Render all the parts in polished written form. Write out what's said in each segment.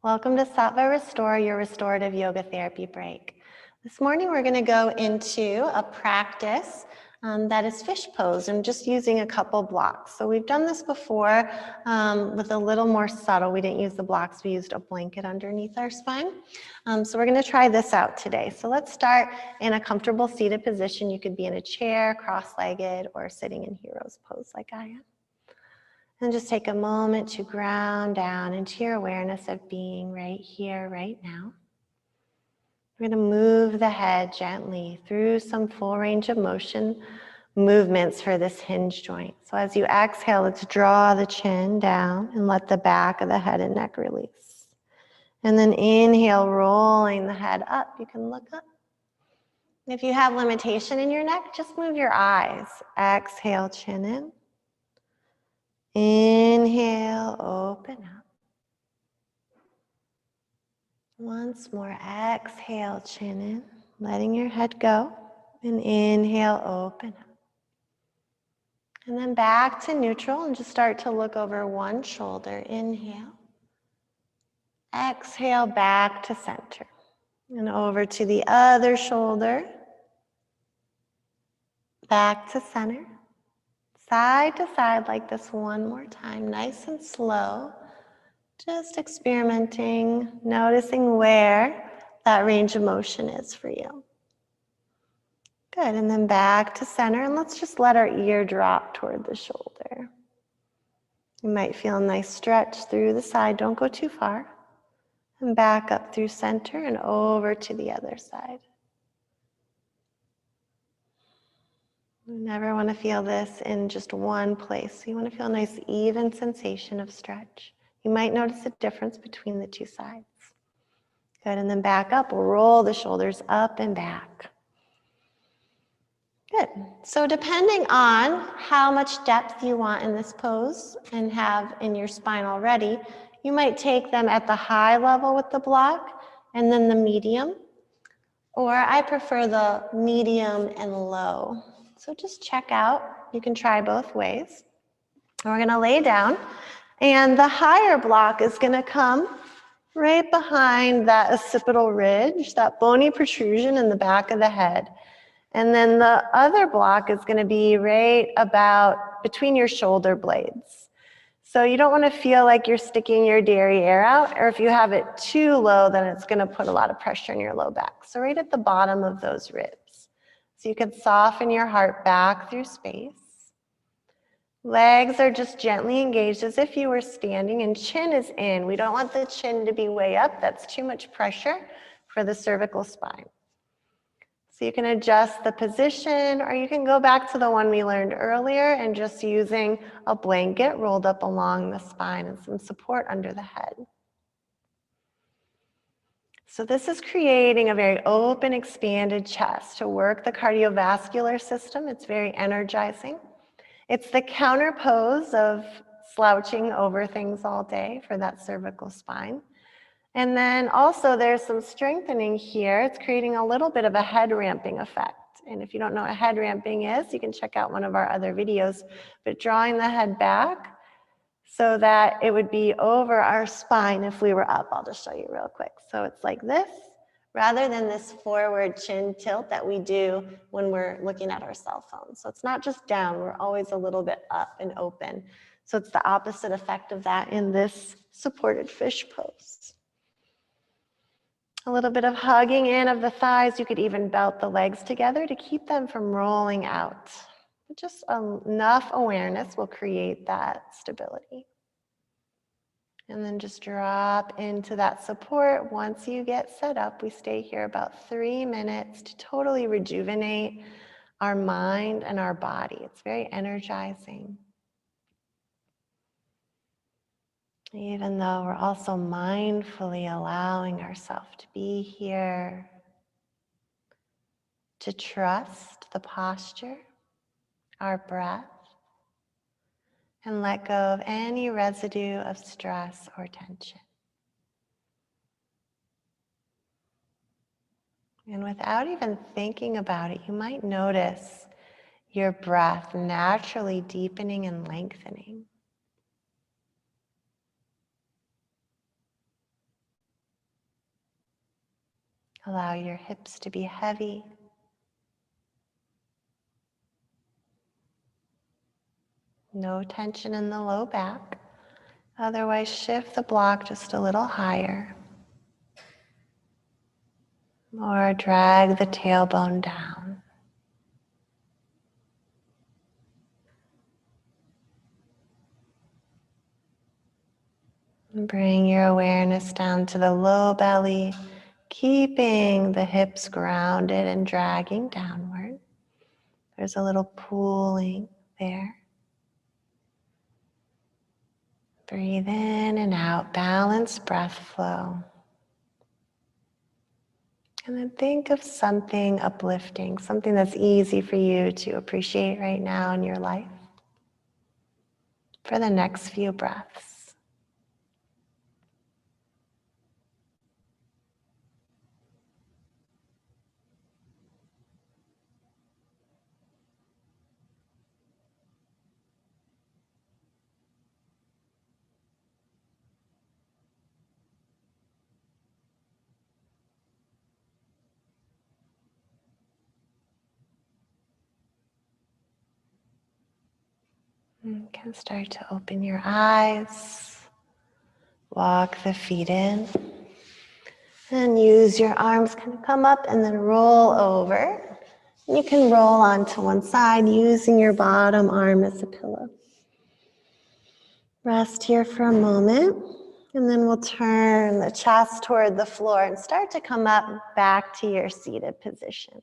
Welcome to Sattva Restore, your restorative yoga therapy break. This morning we're going to go into a practice that is fish pose and just using a couple blocks. So we've done this before with a little more subtle. We didn't use the blocks, we used a blanket underneath our spine. So we're going to try this out today. So let's start in a comfortable seated position. You could be in a chair, cross-legged, or sitting in hero's pose like I am. And just take a moment to ground down into your awareness of being right here, right now. We're going to move the head gently through some full range of motion movements for this hinge joint. So as you exhale, let's draw the chin down and let the back of the head and neck release. And then inhale, rolling the head up. You can look up. If you have limitation in your neck, just move your eyes. Exhale, chin in. Inhale, open up. Once more, exhale, chin in, letting your head go. And inhale, open up. And then back to neutral and just start to look over one shoulder. Inhale. Exhale, back to center. And over to the other shoulder. Back to center. Side to side like this one more time, nice and slow. Just experimenting, noticing where that range of motion is for you. Good, and then back to center, and let's just let our ear drop toward the shoulder. You might feel a nice stretch through the side, don't go too far. And back up through center and over to the other side. You never want to feel this in just one place. You want to feel a nice even sensation of stretch. You might notice a difference between the two sides. Good, and then back up. We'll roll the shoulders up and back. Good. So depending on how much depth you want in this pose and have in your spine already, you might take them at the high level with the block and then the medium. Or I prefer the medium and low. So just check out. You can try both ways. And we're going to lay down. And the higher block is going to come right behind that occipital ridge, that bony protrusion in the back of the head. And then the other block is going to be right about between your shoulder blades. So you don't want to feel like you're sticking your derriere out, or if you have it too low, then it's going to put a lot of pressure in your low back. So right at the bottom of those ribs. So you can soften your heart back through space. Legs are just gently engaged as if you were standing, and chin is in. We don't want the chin to be way up. That's too much pressure for the cervical spine. So you can adjust the position, or you can go back to the one we learned earlier and just using a blanket rolled up along the spine and some support under the head. So this is creating a very open, expanded chest to work the cardiovascular system. It's very energizing. It's the counter pose of slouching over things all day for that cervical spine. And then also there's some strengthening here. It's creating a little bit of a head ramping effect. And if you don't know what head ramping is, you can check out one of our other videos. But drawing the head back so that it would be over our spine if we were up. I'll just show you real quick. So it's like this, rather than this forward chin tilt that we do when we're looking at our cell phone. So it's not just down, we're always a little bit up and open. So it's the opposite effect of that in this supported fish pose. A little bit of hugging in of the thighs. You could even belt the legs together to keep them from rolling out. Just enough awareness will create that stability. And then just drop into that support. Once you get set up, we stay here about 3 minutes to totally rejuvenate our mind and our body. It's very energizing. Even though we're also mindfully allowing ourselves to be here, to trust the posture, our breath, and let go of any residue of stress or tension. And without even thinking about it, you might notice your breath naturally deepening and lengthening. Allow your hips to be heavy. No tension in the low back. Otherwise, shift the block just a little higher. Or drag the tailbone down. And bring your awareness down to the low belly, keeping the hips grounded and dragging downward. There's a little pooling there. Breathe in and out, balanced breath flow. And then think of something uplifting, something that's easy for you to appreciate right now in your life for the next few breaths. You can start to open your eyes, walk the feet in, and use your arms, kind of come up and then roll over. You can roll onto one side using your bottom arm as a pillow. Rest here for a moment, and then we'll turn the chest toward the floor and start to come up back to your seated position.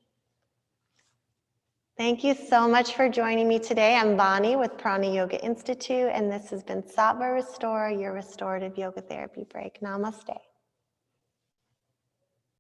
Thank you so much for joining me today. I'm Vani with PranaYoga Insitute, and this has been Sattva Restore, your restorative yoga therapy break. Namaste.